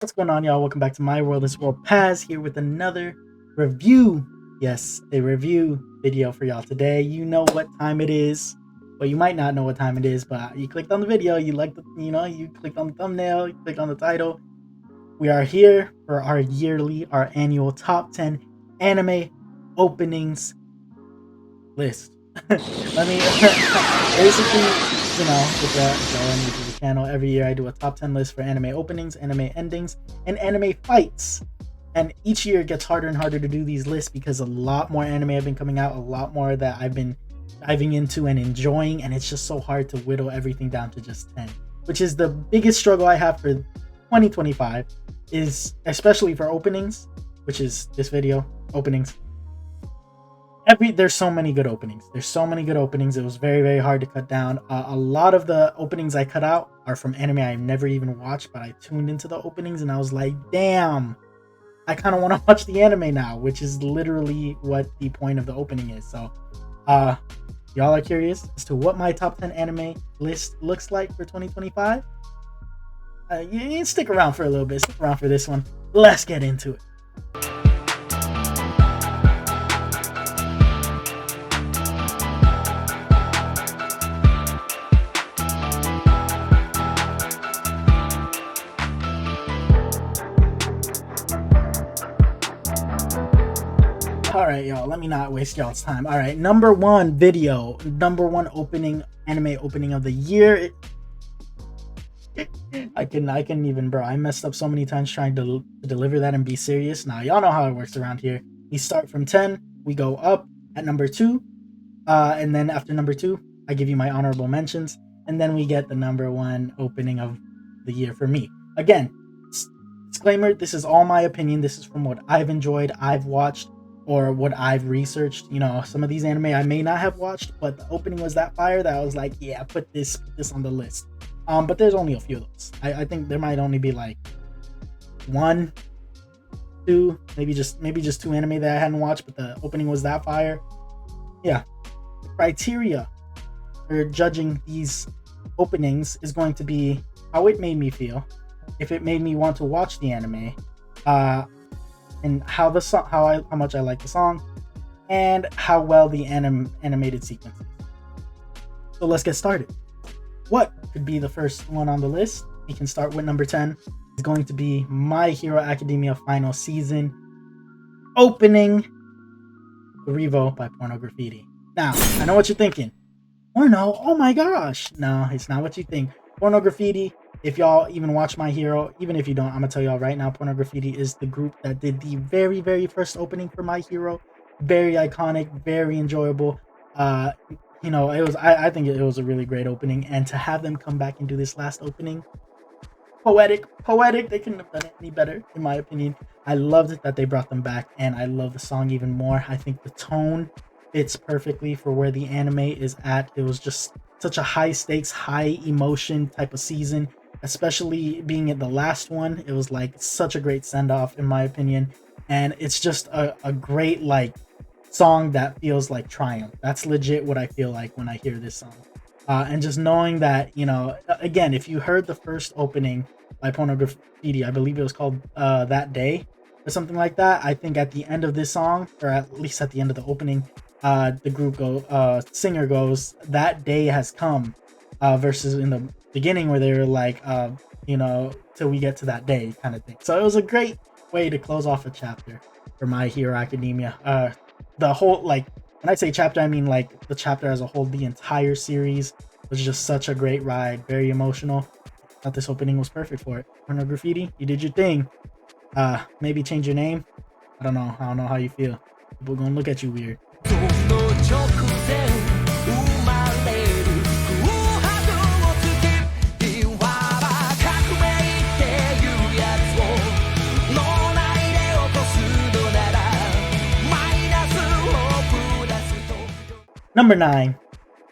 What's going on, y'all? Welcome back to my world. This world Paz here with another review. Yes, a review video for y'all today. You know what time it is. Well, you might not know what time it is, but you clicked on the video, you liked the, you clicked on the thumbnail, you clicked on the title. We are here for our annual top 10 anime openings list. Let me basically, if y'all are new to the channel, every year I do a top 10 list for anime openings, anime endings, and anime fights. And each year it gets harder and harder to do these lists because a lot more anime have been coming out, a lot more that I've been diving into and enjoying, and it's just so hard to whittle everything down to just 10, which is the biggest struggle I have for 2025, is especially for openings, which is this video, openings. There's so many good openings. It was very hard to cut down. A lot of the openings I cut out are from anime I've never even watched, but I tuned into the openings and I was like, damn, I kind of want to watch the anime now, which is literally what the point of the opening is. So y'all are curious as to what my top 10 anime list looks like for 2025? You stick around for a little bit. Stick around for this one. Let's get into it. All right, y'all, let me not waste y'all's time. All right, number one opening, anime opening of the year. I couldn't even, bro. I messed up so many times trying to deliver that and be serious. Now, y'all know how it works around here. We start from 10, we go up at number 2, and then after number 2, I give you my honorable mentions, and then we get the number 1 opening of the year for me. Again, disclaimer, this is all my opinion. This is from what I've enjoyed, I've watched, or what I've researched. Some of these anime I may not have watched, but the opening was that fire that I was like, yeah, put this on the list. But there's only a few of those. I think there might only be like 1, 2, maybe just 2 anime that I hadn't watched, but the opening was that fire. Yeah. The criteria for judging these openings is going to be how it made me feel, if it made me want to watch the anime, and how much I like the song, and how well the animated sequence is. So let's get started. What could be the first one on the list? We can start with number 10. It's going to be My Hero Academia final season opening, Revo by Porno Graffiti. Now, I know what you're thinking. Porno? Oh my gosh. No, it's not what you think. Porno Graffiti, if y'all even watch My Hero, even if you don't, I'm gonna tell y'all right now, Porno Graffiti is the group that did the very first opening for My Hero. Very iconic, very enjoyable. I think it was a really great opening, and to have them come back and do this last opening, poetic. They couldn't have done it any better, in my opinion. I loved it that they brought them back, and I love the song even more. I think the tone fits perfectly for where the anime is at. It was just such a high stakes, high emotion type of season, especially being at the last one. It was like such a great send off, in my opinion, and it's just a great song that feels like triumph. That's legit what I feel like when I hear this song. And just knowing that, again, if you heard the first opening by Porno Graffiti, I believe it was called That Day or something like that. I think at the end of this song, or at least at the end of the opening, the singer goes, "That day has come," versus in the beginning where they were like, till we get to that day kind of thing. So it was a great way to close off a chapter for My Hero Academia. The whole, when I say chapter, I mean the chapter as a whole. The entire series was just such a great ride, very emotional. Thought this opening was perfect for it. Porno Graffiti, you did your thing. Maybe change your name. I don't know how you feel. People gonna look at you weird. Number 9.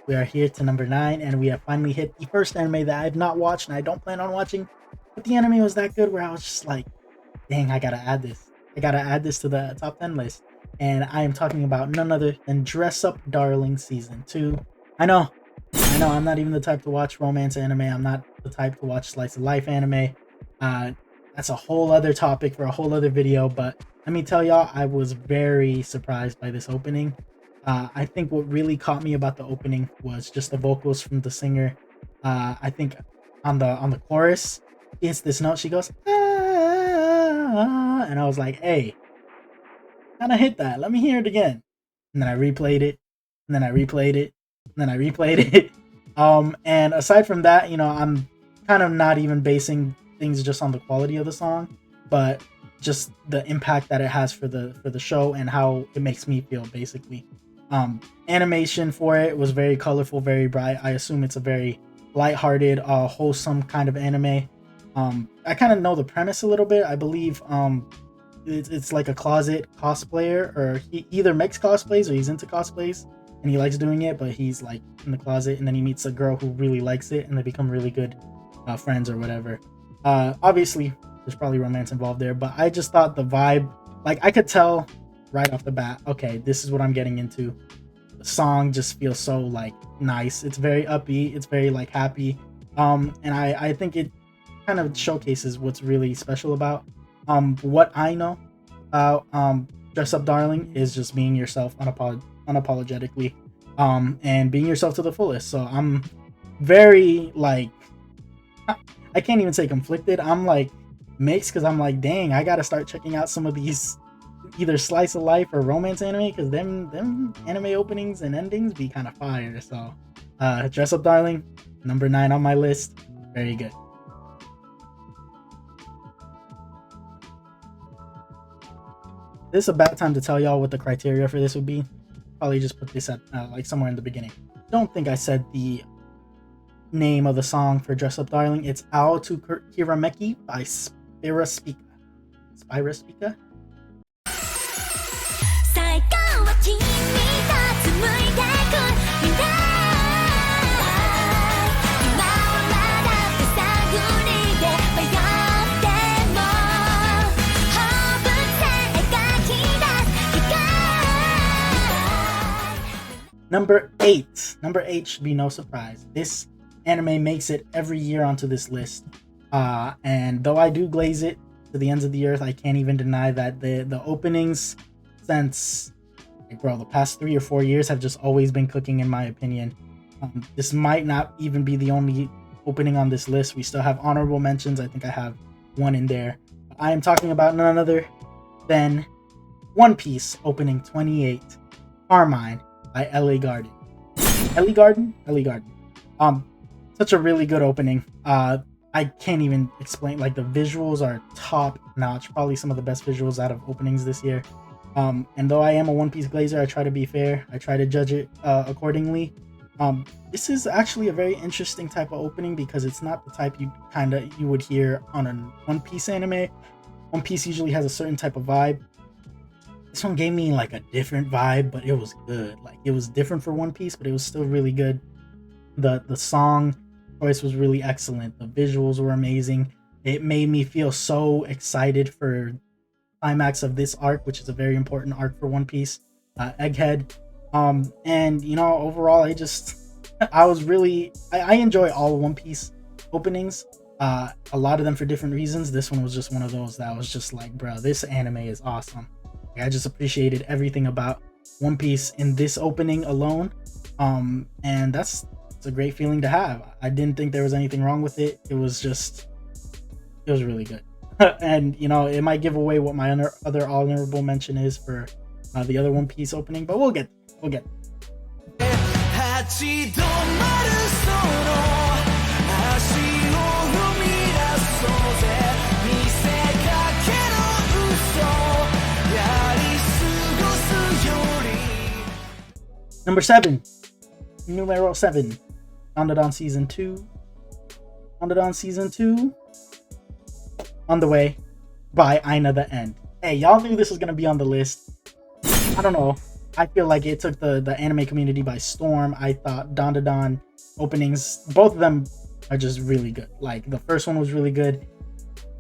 We are here to number 9, and we have finally hit the first anime that I've not watched and I don't plan on watching. But the anime was that good where I was just like, dang, I gotta add this. To the top 10 list. And I am talking about none other than Dress Up Darling Season 2. I know, I'm not even the type to watch romance anime. I'm not the type to watch slice of life anime. that's a whole other topic for a whole other video. But let me tell y'all, I was very surprised by this opening. I think what really caught me about the opening was just the vocals from the singer. I think on the chorus, she hits this note. She goes, ah, and I was like, hey, kind of hit that. Let me hear it again. And then I replayed it, and then I replayed it, and then I replayed it. And aside from that, I'm kind of not even basing things just on the quality of the song, but just the impact that it has for the show and how it makes me feel, basically. Animation for it was very colorful, very bright. I assume it's a very lighthearted, wholesome kind of anime. I kind of know the premise a little bit. I believe it's like a closet cosplayer, or he either makes cosplays or he's into cosplays and he likes doing it, but he's like in the closet, and then he meets a girl who really likes it and they become really good friends or whatever. Obviously there's probably romance involved there, but I just thought the vibe, like I could tell right off the bat, okay, this is what I'm getting into. The song just feels so like nice. It's very upbeat, it's very like happy, and I think it kind of showcases what's really special about what I know about Dress Up Darling is just being yourself unapologetically, and being yourself to the fullest. So I'm very like, I can't even say conflicted. I'm like mixed, because I'm like, dang, I gotta start checking out some of these either slice of life or romance anime, because them anime openings and endings be kind of fire. So Dress Up Darling, number 9 on my list. Very good. This is a bad time to tell y'all what the criteria for this would be. Probably just put this at like somewhere in the beginning. Don't think I said the name of the song for Dress Up Darling. It's Ao to Kirameki by Spira Speaker. Spira Speaker? Number 8 should be no surprise. This anime makes it every year onto this list, and though I do glaze it to the ends of the earth, I can't even deny that the openings since, like, bro, the past 3 or 4 years have just always been cooking, in my opinion. This might not even be the only opening on this list. We still have honorable mentions. I think I have one in there. I am talking about none other than One Piece opening 28, Carmine by LA Garden. LA Garden? Such a really good opening. I can't even explain, like, the visuals are top notch, probably some of the best visuals out of openings this year. And though I am a One Piece glazer, I try to be fair. I try to judge it accordingly. This is actually a very interesting type of opening, because it's not the type you would hear on a One Piece anime. One Piece usually has a certain type of vibe. This one gave me like a different vibe, but it was good. Like, it was different for One Piece, but it was still really good. The song choice was really excellent. The visuals were amazing. It made me feel so excited for climax of this arc, which is a very important arc for One Piece, Egghead. And overall, I enjoy all One Piece openings. A lot of them for different reasons. This one was just one of those that was just like, bro, this anime is awesome. I just appreciated everything about One Piece in this opening alone. And it's a great feeling to have. I didn't think there was anything wrong with it. It was really good. And it might give away what my other honorable mention is for the other One Piece opening, but we'll get there. Number 7, numero 7, dandadan season 2. dandadan season 2 on the way by Aina the End. Hey, y'all knew this was gonna be on the list. I don't know. I feel like it took the anime community by storm. I thought dandadan openings, both of them are just really good. Like, the first one was really good.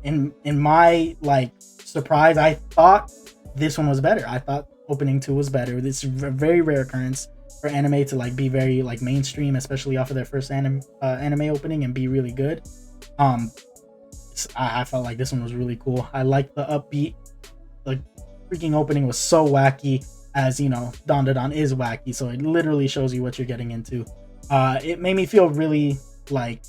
In my like surprise, I thought this one was better. I thought opening 2 was better. This is a very rare occurrence for anime to like be very like mainstream, especially off of their first anime opening, and be really good. I felt like this one was really cool. I liked the upbeat. The freaking opening was so wacky, as you know, dandadan is wacky, so it literally shows you what you're getting into. It made me feel really like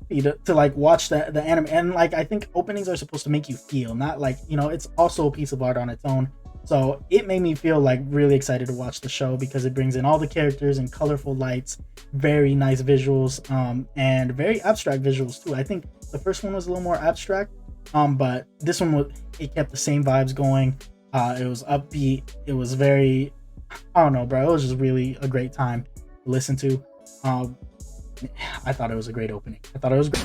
to like watch the anime, and like I think openings are supposed to make you feel, not like, you know, it's also a piece of art on its own. So it made me feel like really excited to watch the show because it brings in all the characters and colorful lights, very nice visuals, and very abstract visuals too. I think the first one was a little more abstract, but this one it kept the same vibes going. It was upbeat. It was very, I don't know, bro. It was just really a great time to listen to. I thought it was a great opening. I thought it was great.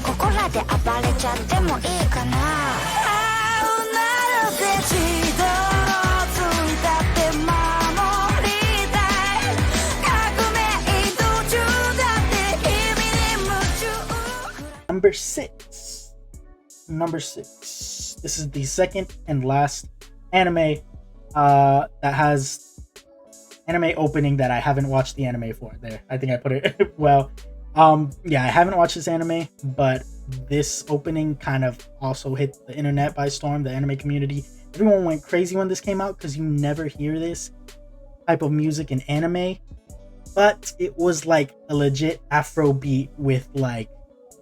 Number six. This is the second and last anime that has anime opening that I haven't watched the anime for. There, I think I put it well. Yeah, I haven't watched this anime, but this opening kind of also hit the internet by storm, the anime community. Everyone went crazy when this came out because you never hear this type of music in anime, but it was like a legit Afro beat with, like,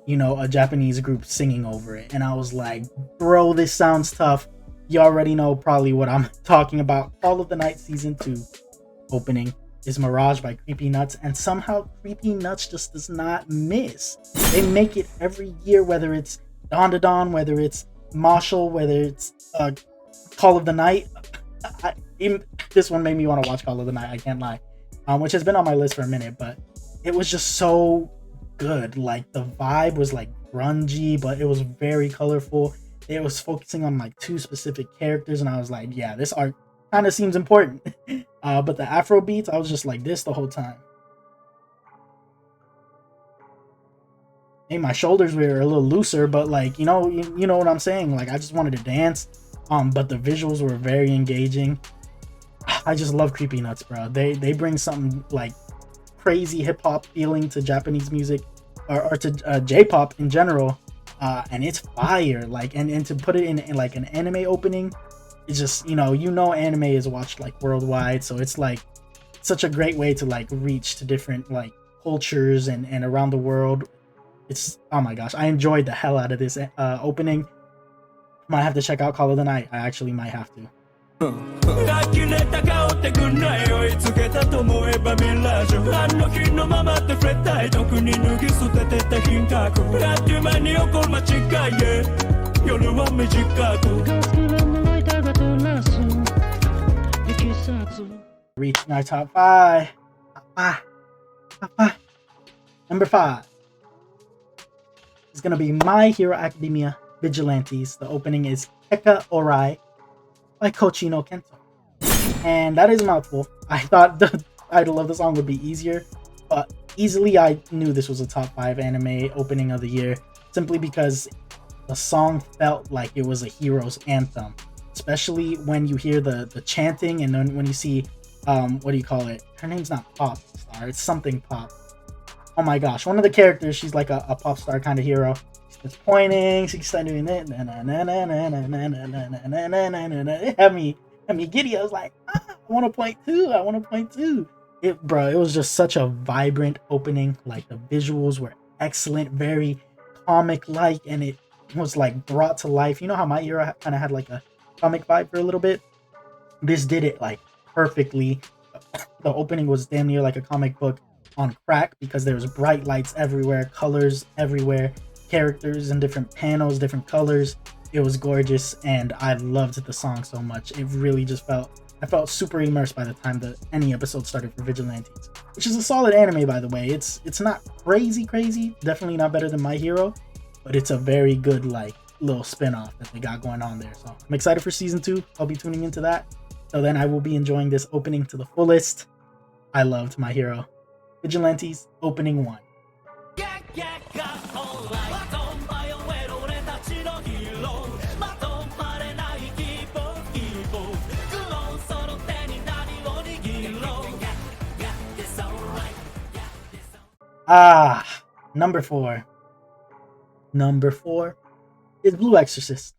you know, a Japanese group singing over it. And I was like, bro, this sounds tough. You already know probably what I'm talking about. Call of the Night Season 2 opening is Mirage by Creepy Nuts, and somehow Creepy Nuts just does not miss. They make it every year, whether it's dandadan, whether it's Marshall, whether it's Call of the Night. This one made me want to watch Call of the Night, I can't lie, which has been on my list for a minute, but it was just so good. Like, the vibe was like grungy, but it was very colorful. It was focusing on like two specific characters, and I was like, yeah, this art kind of seems important. But the Afro beats, I was just like this the whole time. Hey, my shoulders were a little looser, but like, you know what I'm saying. Like, I just wanted to dance. But the visuals were very engaging. I just love Creepy Nuts, bro. They bring something like crazy hip hop feeling to Japanese music, or to J-pop in general, and it's fire. Like, and to put it in like an anime opening, it's just, you know anime is watched like worldwide, so it's like such a great way to like reach to different like cultures and around the world. It's, oh my gosh, I enjoyed the hell out of this opening. Might have to check out Call of the Night. I actually might have to. Reaching our top five. Number 5 is gonna be My Hero Academia Vigilantes. The opening is Keka Orai by Kochi no Kento. And that is a mouthful. I thought the title of the song would be easier, but easily I knew this was a top 5 anime opening of the year, simply because the song felt like it was a hero's anthem, especially when you hear the chanting, and then when you see what do you call it? Her name's not Pop Star, it's something Pop. Oh my gosh, one of the characters, she's like a pop star kind of hero. She's pointing, she's doing it. It had me giddy. I was like, I want to point too. It was just such a vibrant opening. Like, the visuals were excellent, very comic-like, and it was like brought to life. You know how My Hero kind of had like a comic vibe for a little bit? This did it like perfectly. The opening was damn near like a comic book on crack, because there was bright lights everywhere, colors everywhere, characters in different panels, different colors. It was gorgeous, and I loved the song so much. It really just I felt super immersed by the time any episode started for Vigilantes, which is a solid anime, by the way. It's not crazy, definitely not better than My Hero, but it's a very good like little spin-off that they got going on there. So I'm excited for season 2. I'll be tuning into that. So then I will be enjoying this opening to the fullest. I loved My Hero Vigilantes opening 1. Number 4. Number 4 is Blue Exorcist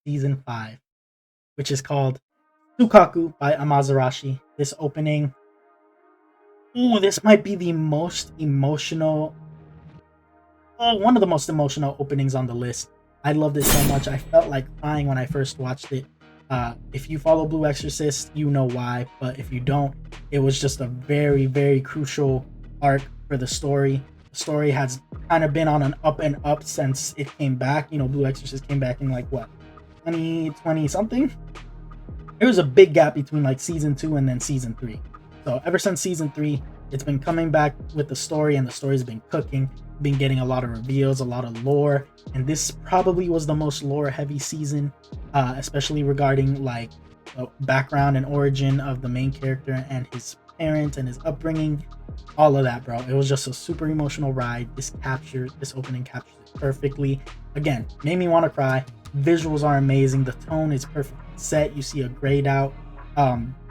season 5, which is called Tsukaku by Amazurashi. This opening, ooh, this might be the most emotional, one of the most emotional openings on the list. I loved it so much. I felt like crying when I first watched it. If you follow Blue Exorcist, you know why, but if you don't, it was just a very, very crucial arc for the story. The story has kind of been on an up and up since it came back. You know, Blue Exorcist came back in like what, 2020 something? There was a big gap between like season 2 and then season 3. So ever since season 3, it's been coming back with the story, and the story's been cooking, been getting a lot of reveals, a lot of lore, and this probably was the most lore heavy season, especially regarding like the background and origin of the main character and his parents and his upbringing, all of that, bro. It was just a super emotional ride. This opening captures it perfectly. Again, made me want to cry. Visuals are amazing. The tone is perfect set. You see a grayed out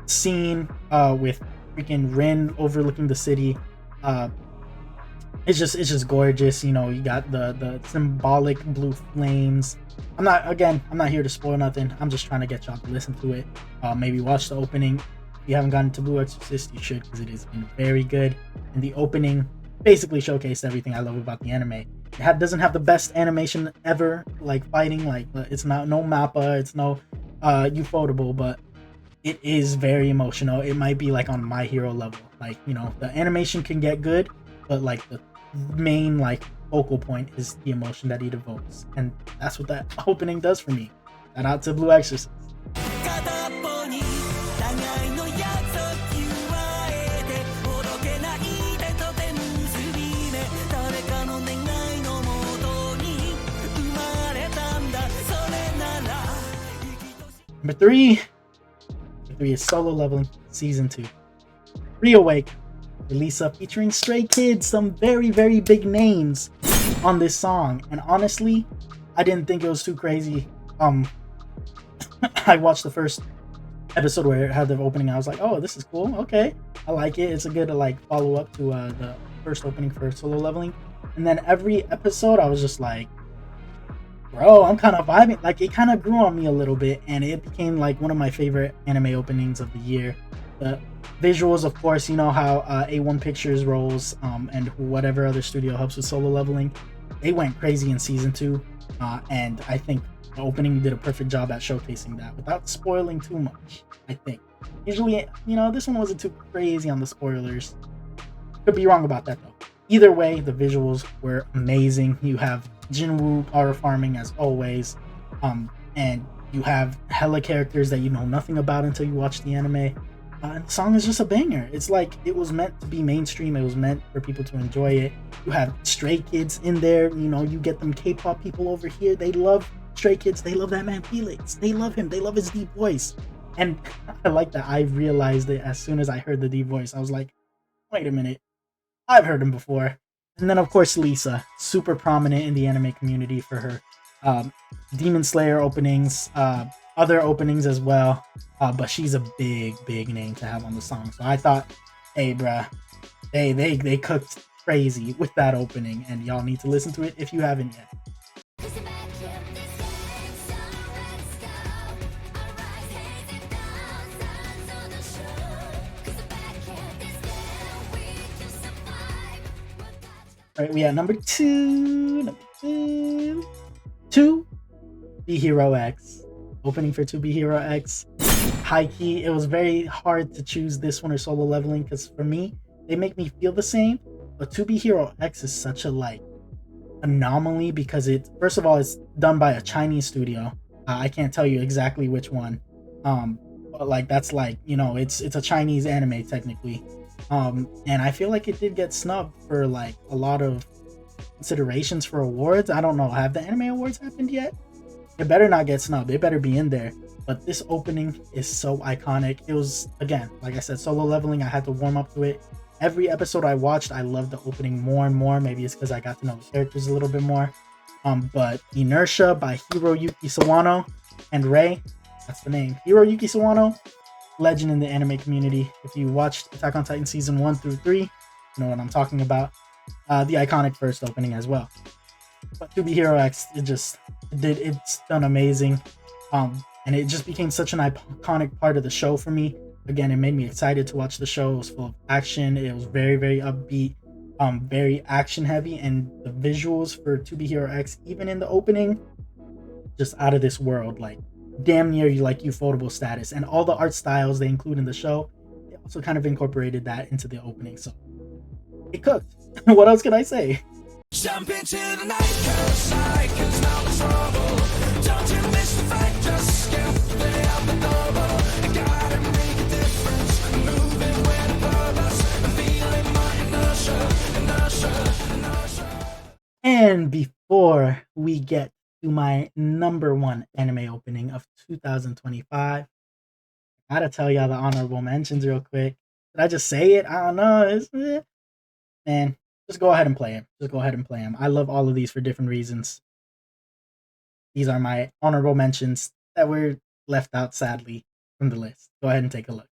scene with freaking Rin overlooking the city. It's just gorgeous. You know, you got the symbolic blue flames. I'm not here to spoil nothing. I'm just trying to get y'all to listen to it. Maybe watch the opening. If you haven't gotten to Blue Exorcist, you should, because it has been very good. And the opening basically showcased everything I love about the anime. It doesn't have the best animation ever, like fighting. Like, it's not no Mappa, it's no Ufotable, but it is very emotional. It might be like on My Hero level. Like, you know, the animation can get good, but like the main like focal point is the emotion that it evokes, and that's what that opening does for me. Shout out to Blue Exorcist. Number three is Solo Leveling Season 2. Reawake, Lisa featuring Stray Kids, some very, very big names on this song. And honestly, I didn't think it was too crazy. I watched the first episode where it had the opening. I was like, oh, this is cool. Okay, I like it. It's a good like follow up to the first opening for Solo Leveling. And then every episode, I was just like, bro, I'm kind of vibing. Like, it kind of grew on me a little bit, and it became like one of my favorite anime openings of the year. The visuals, of course, you know how A1 Pictures rolls, and whatever other studio helps with Solo Leveling, they went crazy in season 2, and I think the opening did a perfect job at showcasing that without spoiling too much. I think usually, you know, this one wasn't too crazy on the spoilers. Could be wrong about that though. Either way, the visuals were amazing. You have Jinwoo power farming as always, and you have hella characters that you know nothing about until you watch the anime. And the song is just a banger. It's like it was meant to be mainstream. It was meant for people to enjoy it. You have Stray Kids in there. You know, you get them K-pop people over here. They love Stray Kids. They love that man Felix. They love him. They love his deep voice. And I like that. I realized it as soon as I heard the deep voice. I was like, wait a minute, I've heard him before. And then, of course, Lisa, super prominent in the anime community for her Demon Slayer openings, other openings as well. But she's a big, big name to have on the song. So I thought, hey, bruh, they cooked crazy with that opening, and y'all need to listen to it if you haven't yet. All right, we at number two. To Be Hero X. Opening for To Be Hero X. High key, it was very hard to choose this one or Solo Leveling, because for me, they make me feel the same. But To Be Hero X is such a like anomaly, because it, first of all, it's done by a Chinese studio. I can't tell you exactly which one. But like that's like, you know, it's a Chinese anime technically. And I feel like it did get snubbed for like a lot of considerations for awards. I don't know, have the anime awards happened yet? It better not get snubbed. It better be in there. But this opening is so iconic. It was, again, like I said, Solo Leveling, I had to warm up to it. Every episode I watched, I loved the opening more and more. Maybe it's because I got to know the characters a little bit more. But Inertia by Hiroyuki Sawano and Rei, that's the name. Hiroyuki Sawano, legend in the anime community. If you watched Attack on Titan season 1 through 3, you know what I'm talking about. The iconic first opening as well. But To Be Hero X, it's It's done amazing. And it just became such an iconic part of the show for me. Again, it made me excited to watch the show. It was full of action. It was very, very upbeat, very action heavy, and the visuals for To Be Hero X, even in the opening, just out of this world. Like damn near like ufotable status, and all the art styles they include in the show, they also kind of incorporated that into the opening. So it cooked. What else can I say? Jump into the night, cause now it's trouble. Don't you miss the fight, just skip the out the double. I gotta make a difference, moving with a purpose, feeling my inertia. And before we get to my number one anime opening of 2025, I gotta tell y'all the honorable mentions real quick. Did I just say it? I don't know. Man, just go ahead and play him. Just go ahead and play him. I love all of these for different reasons. These are my honorable mentions that were left out, sadly, from the list. Go ahead and take a look.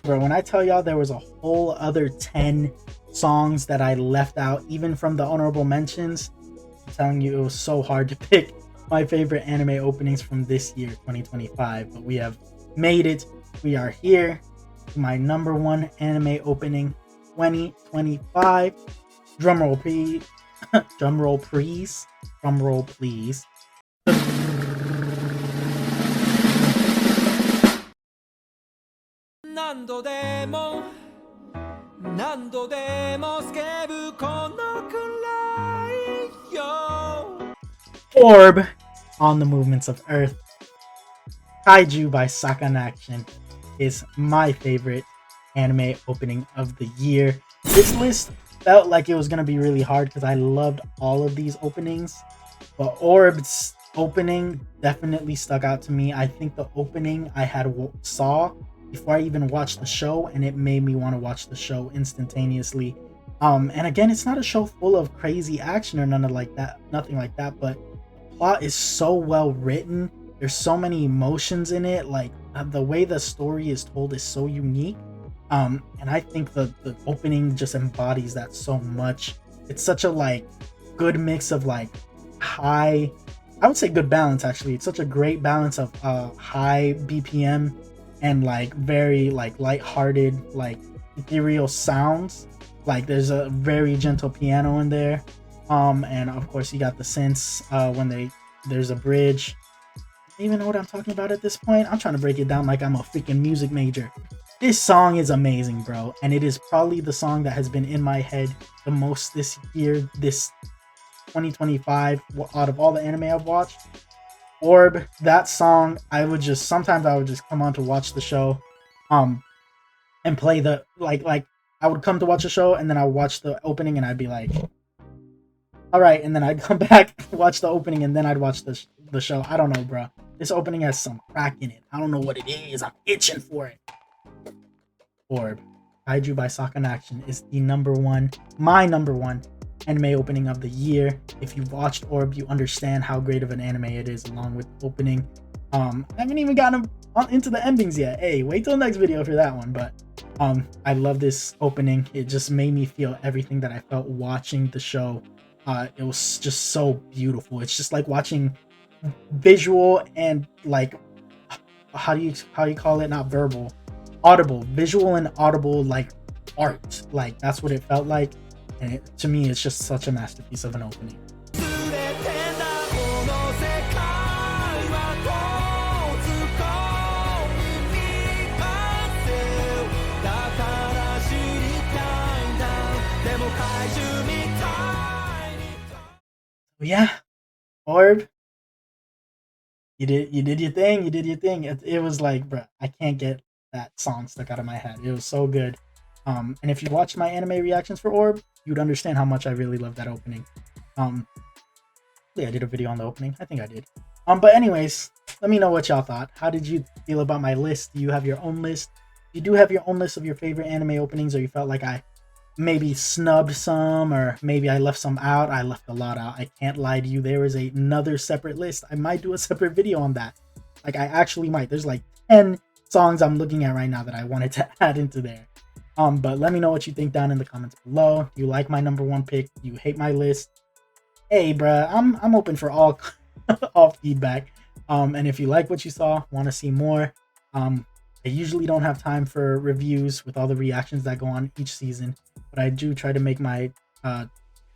Bro, when I tell y'all there was a whole other 10 songs that I left out, even from the honorable mentions, I'm telling you, it was so hard to pick my favorite anime openings from this year, 2025. But we have made it. We are here. My number one anime opening 2025. Drumroll, please. Drumroll, please. Drumroll, please. Orb on the Movements of Earth. Kaiju by Sakan Action is my favorite anime opening of the year. This list felt like it was going to be really hard because I loved all of these openings, but Orb's opening definitely stuck out to me. I think the opening I had saw before I even watched the show, and it made me want to watch the show instantaneously. And again, it's not a show full of crazy action or nothing like that, but the plot is so well written. There's so many emotions in it. Like the way the story is told is so unique. And I think the opening just embodies that so much. It's such a like good mix of like high, I would say good balance actually. It's such a great balance of high BPM and like very like lighthearted, like ethereal sounds. Like there's a very gentle piano in there. And of course you got the synths when there's a bridge. I don't even know what I'm talking about at this point. I'm trying to break it down like I'm a freaking music major. This song is amazing, bro, and it is probably the song that has been in my head the most this year, this 2025, out of all the anime I've watched. Orb, that song, sometimes I would just come on to watch the show, and play the like I would come to watch a show and then I would watch the opening and I'd be like, all right, and then I'd come back, watch the opening, and then I'd watch the show. I don't know, bro. This opening has some crack in it. I don't know what it is. I'm itching for it. Orb, Kaiju by Sakan Action is my number one anime opening of the year. If you've watched Orb, you understand how great of an anime it is, along with the opening. I haven't even gotten into the endings yet. Hey, wait till the next video for that one. But I love this opening. It just made me feel everything that I felt watching the show. It was just so beautiful. It's just like watching visual and like how you call it, not verbal, audible, visual and audible, like art. Like that's what it felt like, and to me it's just such a masterpiece of an opening. Yeah, Orb, you did your thing. You did your thing. It was like, bruh, I can't get that song stuck out of my head. It was so good. And if you watched my anime reactions for Orb, you'd understand how much I really love that opening. Um, yeah, I did a video on the opening. I think I did. But anyways, let me know what y'all thought. How did you feel about my list? Do you have your own list? You do have your own list of your favorite anime openings, or you felt like I maybe snubbed some, or maybe I left some out. I left a lot out. I can't lie to you. There is another separate list. I might do a separate video on that. Like, I actually might. There's like 10 songs I'm looking at right now that I wanted to add into there. But let me know what you think down in the comments below. Do you like my number one pick? Do you hate my list? Hey, bruh, I'm open for all all feedback. And if you like what you saw, want to see more, I usually don't have time for reviews with all the reactions that go on each season, but I do try to make my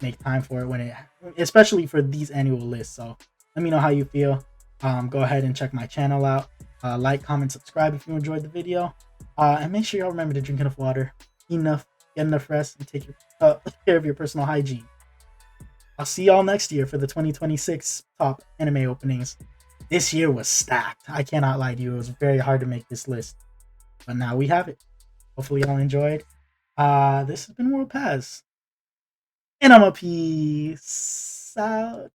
make time for it when it, especially for these annual lists. So let me know how you feel. Go ahead and check my channel out. Like, comment, subscribe if you enjoyed the video, and make sure y'all remember to drink enough water, get enough rest, and take care of your personal hygiene. I'll see y'all next year for the 2026 top anime openings. This year was stacked. I cannot lie to you. It was very hard to make this list, but now we have it. Hopefully y'all enjoyed. This has been World Paz, and I'm a peace out.